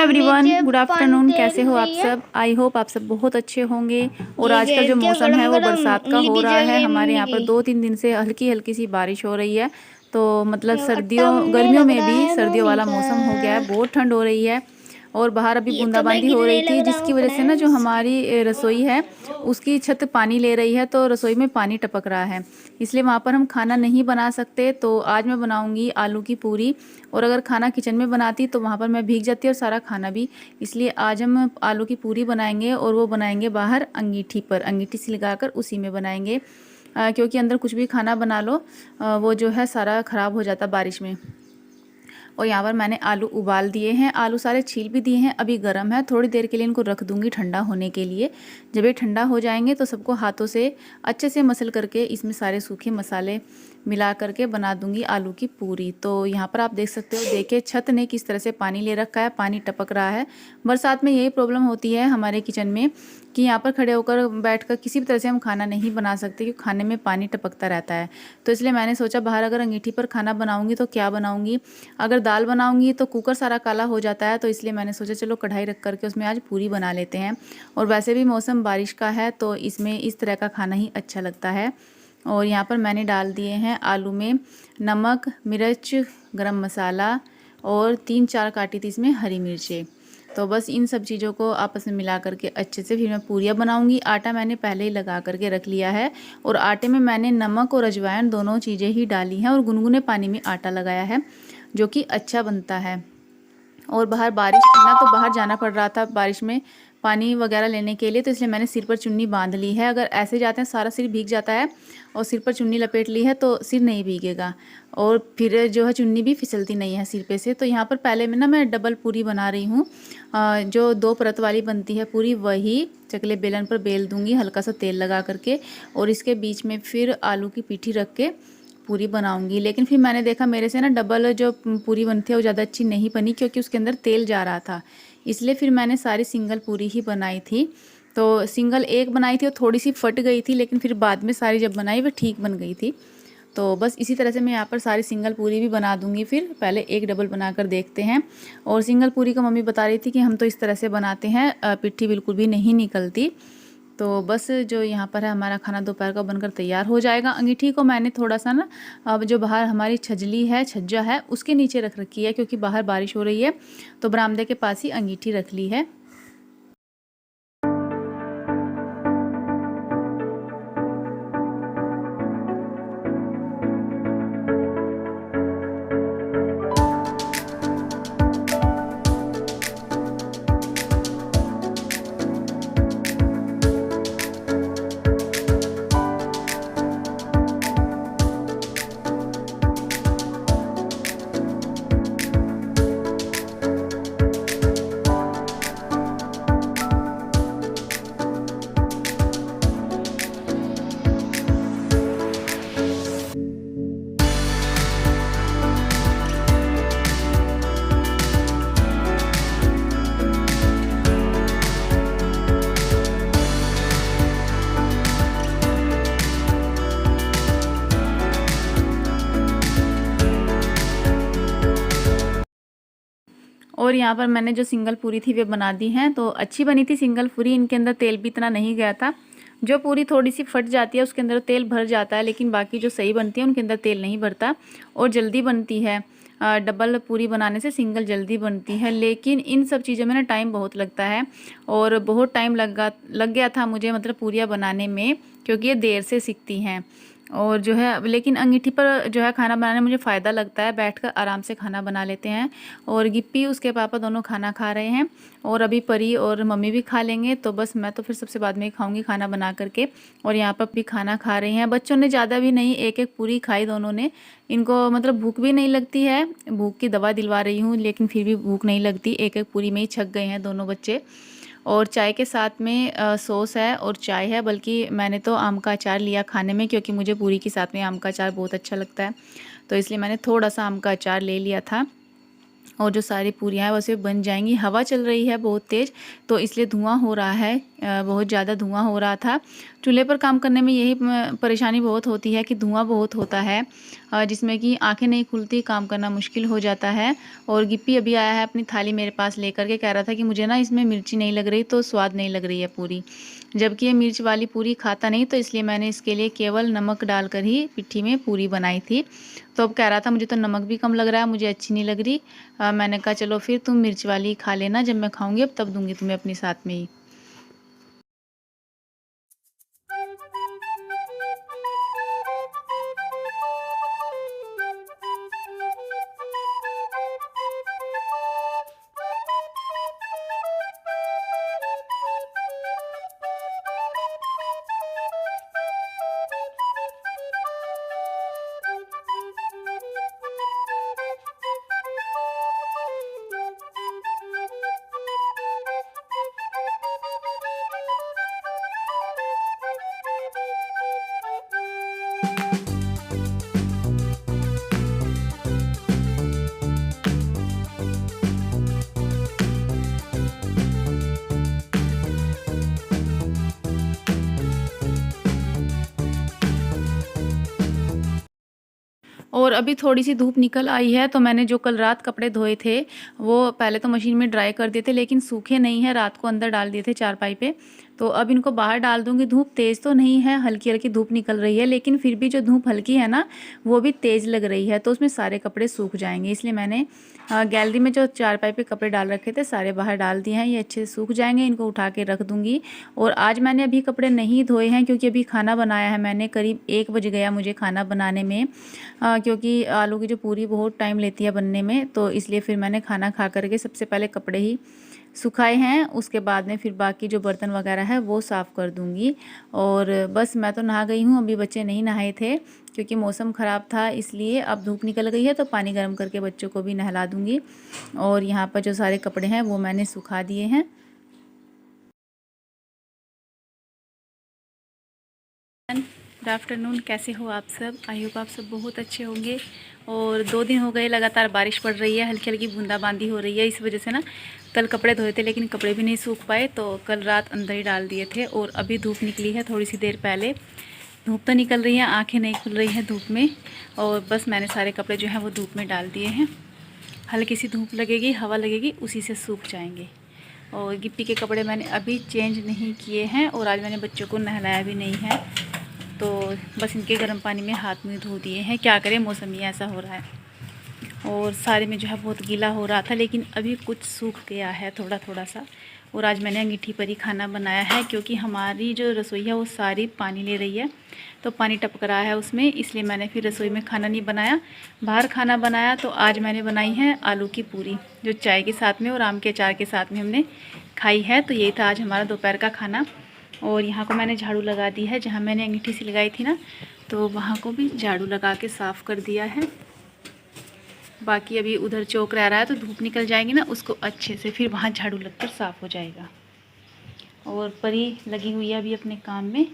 Everyone, नीचे good पानी afternoon. तैर कैसे हो आप रही है। सब? आई होप आप सब बहुत अच्छे होंगे। और ये आजकल जो गैस क्या मौसम है गरम वो गरम बरसात का उंगली हो भी रहा है। जले हमारे मम्मी यहाँ पर की। 2-3 दिन से हल्की हल्की सी बारिश हो रही है। तो मतलब अट्टा सर्दियों बनने गर्मियों लग में रहा भी है सर्दियों मम्मी वाला का। मौसम हो गया है, बहुत ठंड हो रही है। और बाहर अभी ये तो मैं बूंदाबांदी हो रही गिरने थी, लग रहा जिसकी हूँ वजह से ना जो फ्रेंड्स। हमारी रसोई है उसकी छत पानी ले रही है, तो रसोई में पानी टपक रहा है। इसलिए वहाँ पर हम खाना नहीं बना सकते। तो आज मैं बनाऊंगी आलू की पूरी। और अगर खाना किचन में बनाती तो वहाँ पर मैं भीग जाती और सारा खाना भी। इसलिए आज हम आलू की पूरी बनाएंगे, और वो बनाएंगे बाहर अंगीठी पर, अंगीठी से लगाकर उसी में बनाएंगे। क्योंकि अंदर कुछ भी खाना बना लो वो जो है सारा ख़राब हो जाता बारिश में। और यहाँ पर मैंने आलू उबाल दिए हैं, आलू सारे छील भी दिए हैं। अभी गर्म है, थोड़ी देर के लिए इनको रख दूंगी ठंडा होने के लिए। जब ये ठंडा हो जाएंगे तो सबको हाथों से अच्छे से मसल करके इसमें सारे सूखे मसाले मिला करके बना दूंगी आलू की पूरी। तो यहाँ पर आप देख सकते हो, देखिए छत ने किस तरह से पानी ले रखा है, पानी टपक रहा है। बरसात में यही प्रॉब्लम होती है हमारे किचन में कि यहाँ पर खड़े होकर बैठकर किसी भी तरह से हम खाना नहीं बना सकते, क्योंकि खाने में पानी टपकता रहता है। तो इसलिए मैंने सोचा बाहर अगर अंगीठी पर खाना बनाऊंगी तो क्या बनाऊंगी। अगर दाल बनाऊंगी तो कुकर सारा काला हो जाता है, तो इसलिए मैंने सोचा चलो कढ़ाई रख करके उसमें आज पूरी बना लेते हैं। और वैसे भी मौसम बारिश का है तो इसमें इस तरह का खाना ही अच्छा लगता है। और यहाँ पर मैंने डाल दिए हैं आलू में नमक, मिर्च, गरम मसाला, और 3-4 काटी थी इसमें हरी मिर्चें। तो बस इन सब चीज़ों को आपस में मिला करके अच्छे से फिर मैं पूरियाँ बनाऊंगी। आटा मैंने पहले ही लगा करके रख लिया है, और आटे में मैंने नमक और अजवाइन दोनों चीज़ें ही डाली हैं, और गुनगुने पानी में आटा लगाया है, जो कि अच्छा बनता है। और बाहर बारिश थी ना, तो बाहर जाना पड़ रहा था बारिश में पानी वगैरह लेने के लिए, तो इसलिए मैंने सिर पर चुन्नी बांध ली है। अगर ऐसे जाते हैं सारा सिर भीग जाता है, और सिर पर चुन्नी लपेट ली है तो सिर नहीं भीगेगा, और फिर जो है चुन्नी भी फिसलती नहीं है सिर पे से। तो यहाँ पर पहले में ना मैं डबल पूरी बना रही हूँ। जो 2 परत वाली बनती है पूरी, वही चकले बेलन पर बेल दूंगी हल्का सा तेल लगा करके, और इसके बीच में फिर आलू की पीठी रख के पूरी बनाऊंगी। लेकिन फिर मैंने देखा मेरे से ना डबल जो पूरी बनती है वो ज़्यादा अच्छी नहीं बनी, क्योंकि उसके अंदर तेल जा रहा था। इसलिए फिर मैंने सारी सिंगल पूरी ही बनाई थी। तो सिंगल एक बनाई थी और थोड़ी सी फट गई थी, लेकिन फिर बाद में सारी जब बनाई वो ठीक बन गई थी। तो बस इसी तरह से मैं यहाँ पर सारी सिंगल पूरी भी बना दूंगी। फिर पहले एक डबल बनाकर देखते हैं। और सिंगल पूरी को मम्मी बता रही थी कि हम तो इस तरह से बनाते हैं, पिट्ठी बिल्कुल भी नहीं निकलती। तो बस जो यहाँ पर है हमारा खाना दोपहर का बनकर तैयार हो जाएगा। अंगीठी को मैंने थोड़ा सा ना, अब जो बाहर हमारी छजली है, छज्जा है, उसके नीचे रख रखी है, क्योंकि बाहर बारिश हो रही है, तो बरामदे के पास ही अंगीठी रख ली है। और यहाँ पर मैंने जो सिंगल पूरी थी वे बना दी हैं, तो अच्छी बनी थी सिंगल पूरी। इनके अंदर तेल भी इतना नहीं गया था। जो पूरी थोड़ी सी फट जाती है उसके अंदर तेल भर जाता है, लेकिन बाकी जो सही बनती है उनके अंदर तेल नहीं भरता, और जल्दी बनती है। डबल पूरी बनाने से सिंगल जल्दी बनती है। लेकिन इन सब चीज़ों में ना टाइम बहुत लगता है, और बहुत टाइम लग गया था मुझे, मतलब पूरियाँ बनाने में, क्योंकि ये देर से सीखती हैं। और जो है लेकिन अंगीठी पर जो है खाना बनाने में मुझे फ़ायदा लगता है, बैठकर आराम से खाना बना लेते हैं। और गिप्पी उसके पापा दोनों खाना खा रहे हैं, और अभी परी और मम्मी भी खा लेंगे। तो बस मैं तो फिर सबसे बाद में ही खाऊंगी खाना बना करके। और यहाँ पर भी खाना खा रहे हैं बच्चों ने, ज़्यादा भी नहीं, एक एक पूरी खाई दोनों ने। इनको मतलब भूख भी नहीं लगती है, भूख की दवा दिलवा रही हूँ, लेकिन फिर भी भूख नहीं लगती। एक एक पूरी में ही छक गए हैं दोनों बच्चे। और चाय के साथ में सॉस है और चाय है, बल्कि मैंने तो आम का अचार लिया खाने में, क्योंकि मुझे पूरी के साथ में आम का अचार बहुत अच्छा लगता है, तो इसलिए मैंने थोड़ा सा आम का अचार ले लिया था। और जो सारी पूरियाँ हैं वैसे बन जाएंगी। हवा चल रही है बहुत तेज़, तो इसलिए धुआं हो रहा है, बहुत ज़्यादा धुआं हो रहा था। चूल्हे पर काम करने में यही परेशानी बहुत होती है कि धुआं बहुत होता है, जिसमें कि आंखें नहीं खुलती, काम करना मुश्किल हो जाता है। और गिप्पी अभी आया है अपनी थाली मेरे पास लेकर के, कह रहा था कि मुझे ना इसमें मिर्ची नहीं लग रही, तो स्वाद नहीं लग रही है पूरी, जबकि ये मिर्च वाली पूरी खाता नहीं, तो इसलिए मैंने इसके लिए केवल नमक डालकर ही पिट्ठी में पूरी बनाई थी। तो अब कह रहा था मुझे तो नमक भी कम लग रहा है, मुझे अच्छी नहीं लग रही। मैंने कहा चलो फिर तुम मिर्च वाली खा लेना, जब मैं खाऊंगी अब तब दूंगी तुम्हें अपने साथ में ही। और अभी थोड़ी सी धूप निकल आई है, तो मैंने जो कल रात कपड़े धोए थे वो पहले तो मशीन में ड्राई कर दिए थे, लेकिन सूखे नहीं है, रात को अंदर डाल दिए थे चारपाई पे। तो अब इनको बाहर डाल दूंगी। धूप तेज़ तो नहीं है, हल्की हल्की धूप निकल रही है, लेकिन फिर भी जो धूप हल्की है ना वो भी तेज़ लग रही है, तो उसमें सारे कपड़े सूख जाएंगे। इसलिए मैंने गैलरी में जो चारपाई पे कपड़े डाल रखे थे सारे बाहर डाल दिए हैं, ये अच्छे से सूख जाएंगे, इनको उठा के रख दूंगी। और आज मैंने अभी कपड़े नहीं धोए हैं क्योंकि अभी खाना बनाया है मैंने, करीब 1 बज गया मुझे खाना बनाने में, क्योंकि आलू की जो पूरी बहुत टाइम लेती है बनने में, तो इसलिए फिर मैंने खाना खा करके सबसे पहले कपड़े ही सुखाए हैं, उसके बाद में फिर बाकी जो बर्तन वगैरह है वो साफ़ कर दूंगी। और बस मैं तो नहा गई हूँ, अभी बच्चे नहीं नहाए थे क्योंकि मौसम ख़राब था, इसलिए अब धूप निकल गई है तो पानी गर्म करके बच्चों को भी नहला दूंगी। और यहाँ पर जो सारे कपड़े हैं वो मैंने सुखा दिए हैं। गुड आफ्टरनून, कैसे हो आप सब? आई होप आप सब बहुत अच्छे होंगे। और 2 दिन हो गए लगातार बारिश पड़ रही है, हल्की हल्की बूंदाबांदी हो रही है, इस वजह से ना कल कपड़े धोए थे लेकिन कपड़े भी नहीं सूख पाए, तो कल रात अंदर ही डाल दिए थे। और अभी धूप निकली है थोड़ी सी देर पहले, धूप तो निकल रही है, आंखें नहीं खुल रही हैं धूप में। और बस मैंने सारे कपड़े जो हैं वो धूप में डाल दिए हैं, हल्की सी धूप लगेगी, हवा लगेगी, उसी से सूख जाएंगे। और गिप्पी के कपड़े मैंने अभी चेंज नहीं किए हैं, और आज मैंने बच्चों को नहलाया भी नहीं है, तो बस इनके गर्म पानी में हाथ मुँह धो दिए हैं। क्या करें, मौसम ही ऐसा हो रहा है। और सारे में जो है बहुत गीला हो रहा था, लेकिन अभी कुछ सूख गया है थोड़ा थोड़ा सा। और आज मैंने अंगीठी पर ही खाना बनाया है, क्योंकि हमारी जो रसोई है वो सारी पानी ले रही है, तो पानी टपक रहा है उसमें, इसलिए मैंने फिर रसोई में खाना नहीं बनाया, बाहर खाना बनाया। तो आज मैंने बनाई है आलू की पूरी, जो चाय के साथ में और आम के अचार के साथ में हमने खाई है। तो यही था आज हमारा दोपहर का खाना। और यहाँ को मैंने झाड़ू लगा दी है, जहाँ मैंने अंगीठी सी लगाई थी ना, तो वहाँ को भी झाड़ू लगा के साफ़ कर दिया है। बाकी अभी उधर चौक रह रहा है, तो धूप निकल जाएगी ना, उसको अच्छे से फिर वहाँ झाड़ू लगकर साफ़ हो जाएगा। और परी लगी हुई है अभी अपने काम में,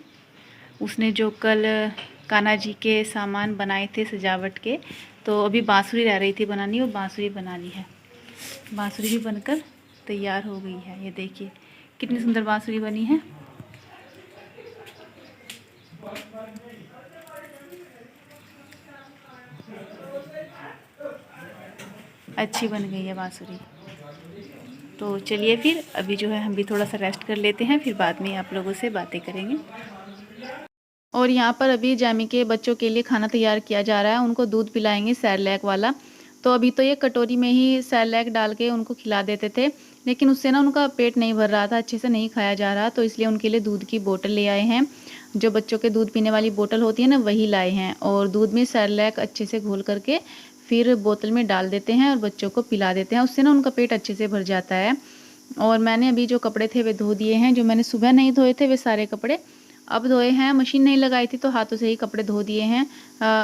उसने जो कल कान्हा जी के सामान बनाए थे सजावट के, तो अभी बांसुरी रह रही थी बनानी, वो बांसुरी बना ली है। बांसुरी भी बनकर तैयार हो गई है, ये देखिए कितनी सुंदर बांसुरी बनी है। अच्छी बन गई है बांसुरी। तो चलिए फिर अभी जो है हम भी थोड़ा सा रेस्ट कर लेते हैं, फिर बाद में आप लोगों से बातें करेंगे। और यहाँ पर अभी जामी के बच्चों के लिए खाना तैयार किया जा रहा है, उनको दूध पिलाएंगे सेरेलैक वाला। तो अभी तो ये कटोरी में ही सेरेलैक डाल के उनको खिला देते थे, लेकिन उससे ना उनका पेट नहीं भर रहा था, अच्छे से नहीं खाया जा रहा, तो इसलिए उनके लिए दूध की बोतल ले आए हैं। जो बच्चों के दूध पीने वाली बोतल होती है ना, वही लाए हैं। और दूध में सेरेलैक अच्छे से घोल करके फिर बोतल में डाल देते हैं और बच्चों को पिला देते हैं, उससे ना उनका पेट अच्छे से भर जाता है। और मैंने अभी जो कपड़े थे वे धो दिए हैं, जो मैंने सुबह नहीं धोए थे वे सारे कपड़े अब धोए हैं। मशीन नहीं लगाई थी तो हाथों से ही कपड़े धो दिए हैं।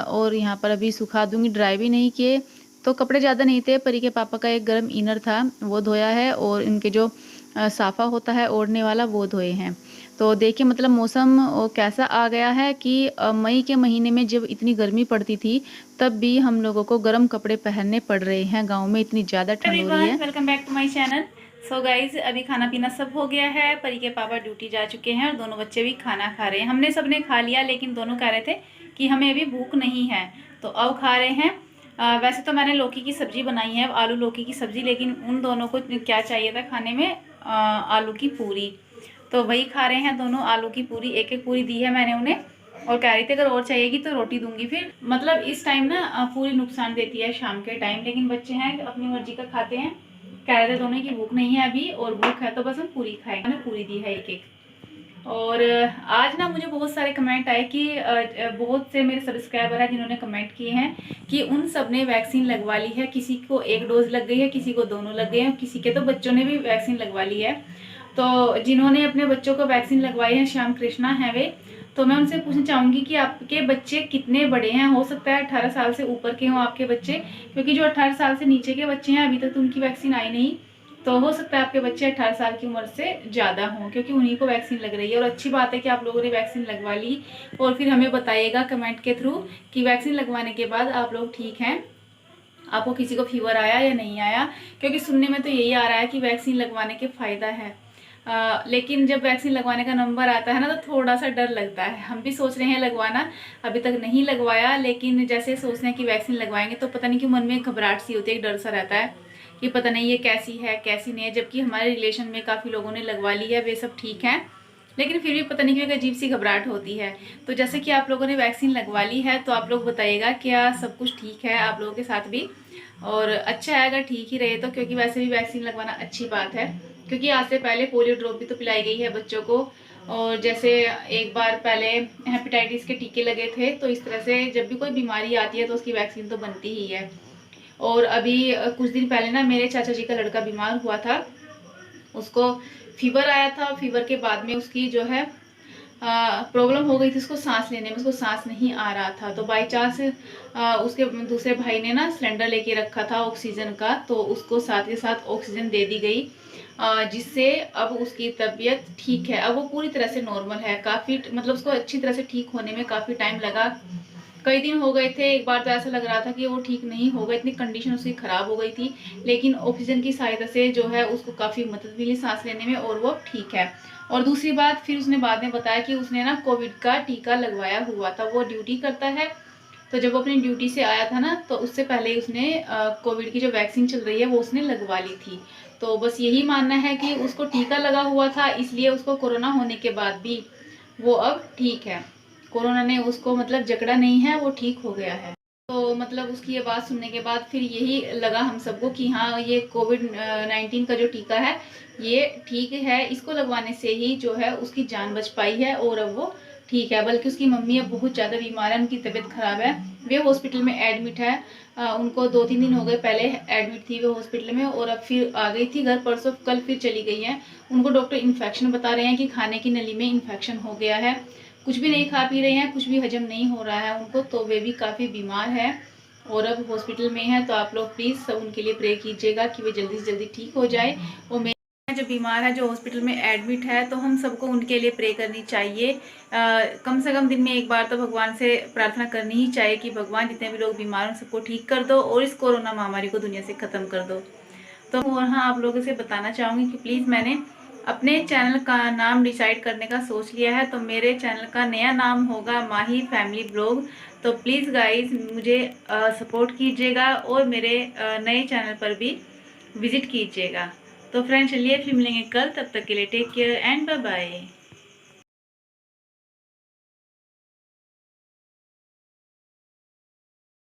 और यहाँ पर अभी सुखा दूंगी, ड्राई भी नहीं किए। तो कपड़े ज़्यादा नहीं थे, परी के पापा का एक गर्म इनर था वो धोया है, और इनके जो साफ़ा होता है ओढ़ने वाला वो धोए हैं। तो देखिए मतलब मौसम कैसा आ गया है कि मई के महीने में जब इतनी गर्मी पड़ती थी, तब भी हम लोगों को गर्म कपड़े पहनने पड़ रहे हैं। गाँव में इतनी ज़्यादा ठंड हो रही है। Welcome back to my channel. So guys अभी खाना पीना सब हो गया है। परी के पापा ड्यूटी जा चुके हैं और दोनों बच्चे भी खाना खा रहे हैं। हमने सबने खा लिया, लेकिन दोनों कह रहे थे कि हमें अभी भूख नहीं है, तो अब खा रहे हैं। वैसे तो मैंने लौकी की सब्ज़ी बनाई है, आलू लौकी की सब्ज़ी, लेकिन उन दोनों को क्या चाहिए था खाने में, आलू की पूरी। तो वही खा रहे हैं दोनों, आलू की पूरी। एक एक पूरी दी है मैंने उन्हें, और कह रही थी अगर और चाहिएगी तो रोटी दूंगी। फिर मतलब इस टाइम ना पूरी नुकसान देती है शाम के टाइम, लेकिन बच्चे हैं अपनी मर्जी का खाते हैं। कह रहे थे दोनों की भूख नहीं है अभी, और भूख है तो बस हम पूरी खाएंगे। मैंने पूरी दी है एक एक। और आज ना मुझे बहुत सारे कमेंट आए कि बहुत से मेरे सब्सक्राइबर हैं जिन्होंने कमेंट किए हैं कि उन सब ने वैक्सीन लगवा ली है। किसी को एक डोज लग गई है, किसी को दोनों लग गए हैं, किसी के तो बच्चों ने भी वैक्सीन लगवा ली है। तो जिन्होंने अपने बच्चों को वैक्सीन लगवाई है, श्याम कृष्णा है वे, तो मैं उनसे पूछना चाहूँगी कि आपके बच्चे कितने बड़े हैं। हो सकता है 18 साल से ऊपर के हों आपके बच्चे, क्योंकि जो 18 साल से नीचे के बच्चे हैं अभी तक तो उनकी वैक्सीन आई नहीं। तो हो सकता है आपके बच्चे 18 साल की उम्र से ज़्यादा हों, क्योंकि उन्हीं को वैक्सीन लग रही है। और अच्छी बात है कि आप लोगों ने वैक्सीन लगवा ली, और फिर हमें बताइएगा कमेंट के थ्रू कि वैक्सीन लगवाने के बाद आप लोग ठीक हैं, आपको किसी को फीवर आया या नहीं आया। क्योंकि सुनने में तो यही आ रहा है कि वैक्सीन लगवाने के फ़ायदा है, लेकिन जब वैक्सीन लगवाने का नंबर आता है ना, तो थोड़ा सा डर लगता है। हम भी सोच रहे हैं लगवाना, अभी तक नहीं लगवाया, लेकिन जैसे सोचते हैं कि वैक्सीन लगवाएंगे तो पता नहीं क्यों मन में घबराहट सी होती है, एक डर सा रहता है कि पता नहीं ये कैसी है कैसी नहीं है। जबकि हमारे रिलेशन में काफ़ी लोगों ने लगवा ली है, वे सब ठीक हैं, लेकिन फिर भी पता नहीं क्यों एक अजीब सी घबराहट होती है। तो जैसे कि आप लोगों ने वैक्सीन लगवा ली है, तो आप लोग बताइएगा क्या सब कुछ ठीक है आप लोगों के साथ भी, और अच्छा है अगर ठीक ही रहे तो, क्योंकि वैसे भी वैक्सीन लगवाना अच्छी बात है। क्योंकि आज से पहले पोलियो ड्रॉप भी तो पिलाई गई है बच्चों को, और जैसे एक बार पहले हेपेटाइटिस के टीके लगे थे, तो इस तरह से जब भी कोई बीमारी आती है तो उसकी वैक्सीन तो बनती ही है। और अभी कुछ दिन पहले ना मेरे चाचा जी का लड़का बीमार हुआ था, उसको फीवर आया था। फीवर के बाद में उसकी जो है प्रॉब्लम हो गई थी उसको सांस लेने में, उसको सांस नहीं आ रहा था। तो बाई चांस उसके दूसरे भाई ने ना सिलेंडर लेके रखा था ऑक्सीजन का, तो उसको साथ के साथ ऑक्सीजन दे दी गई, जिससे अब उसकी तबीयत ठीक है। अब वो पूरी तरह से नॉर्मल है। काफ़ी मतलब उसको अच्छी तरह से ठीक होने में काफ़ी टाइम लगा, कई दिन हो गए थे। एक बार तो ऐसा लग रहा था कि वो ठीक नहीं होगा, इतनी कंडीशन उसकी ख़राब हो गई थी। लेकिन ऑक्सीजन की सहायता से जो है उसको काफ़ी मदद मिली सांस लेने में, और वो ठीक है। और दूसरी बात, फिर उसने बाद में बताया कि उसने ना कोविड का टीका लगवाया हुआ था। वो ड्यूटी करता है, तो जब वो अपनी ड्यूटी से आया था ना, तो उससे पहले ही उसने कोविड की जो वैक्सीन चल रही है वो उसने लगवा ली थी। तो बस यही मानना है कि उसको टीका लगा हुआ था, इसलिए उसको कोरोना होने के बाद भी वो अब ठीक है। कोरोना ने उसको मतलब जकड़ा नहीं है, वो ठीक हो गया है। तो मतलब उसकी ये बात सुनने के बाद फिर यही लगा हम सबको कि हाँ, ये कोविड-19 का जो टीका है ये ठीक है, इसको लगवाने से ही जो है उसकी जान बच पाई है, और अब वो ठीक है। बल्कि उसकी मम्मी अब बहुत ज़्यादा बीमार है, उनकी तबीयत ख़राब है, वे हॉस्पिटल में एडमिट है। उनको 2-3 दिन हो गए, पहले एडमिट थी वो हॉस्पिटल में, और अब फिर आ गई थी घर, परसों कल फिर चली गई हैं। उनको डॉक्टर इन्फेक्शन बता रहे हैं कि खाने की नली में इन्फेक्शन हो गया है, कुछ भी नहीं खा पी रहे हैं, कुछ भी हजम नहीं हो रहा है उनको, तो वे भी काफ़ी बीमार है और अब हॉस्पिटल में है। तो आप लोग प्लीज़ सब उनके लिए प्रे कीजिएगा कि वे जल्दी से जल्दी ठीक हो जाए। और मैं जो बीमार है, जो हॉस्पिटल में एडमिट है, तो हम सबको उनके लिए प्रे करनी चाहिए। कम से कम दिन में एक बार तो भगवान से प्रार्थना करनी ही चाहिए कि भगवान जितने भी लोग बीमार हैं सबको ठीक कर दो, और इस कोरोना महामारी को दुनिया से ख़त्म कर दो। तो और हाँ, आप लोगों से बताना चाहूँगी कि प्लीज़ मैंने अपने चैनल का नाम डिसाइड करने का सोच लिया है। तो मेरे चैनल का नया नाम होगा माही फैमिली ब्लॉग। तो प्लीज़ गाइज मुझे सपोर्ट कीजिएगा, और मेरे नए चैनल पर भी विज़िट कीजिएगा। तो फ्रेंड्स चलिए फिर मिलेंगे कल, तब तक के लिए take care and bye bye.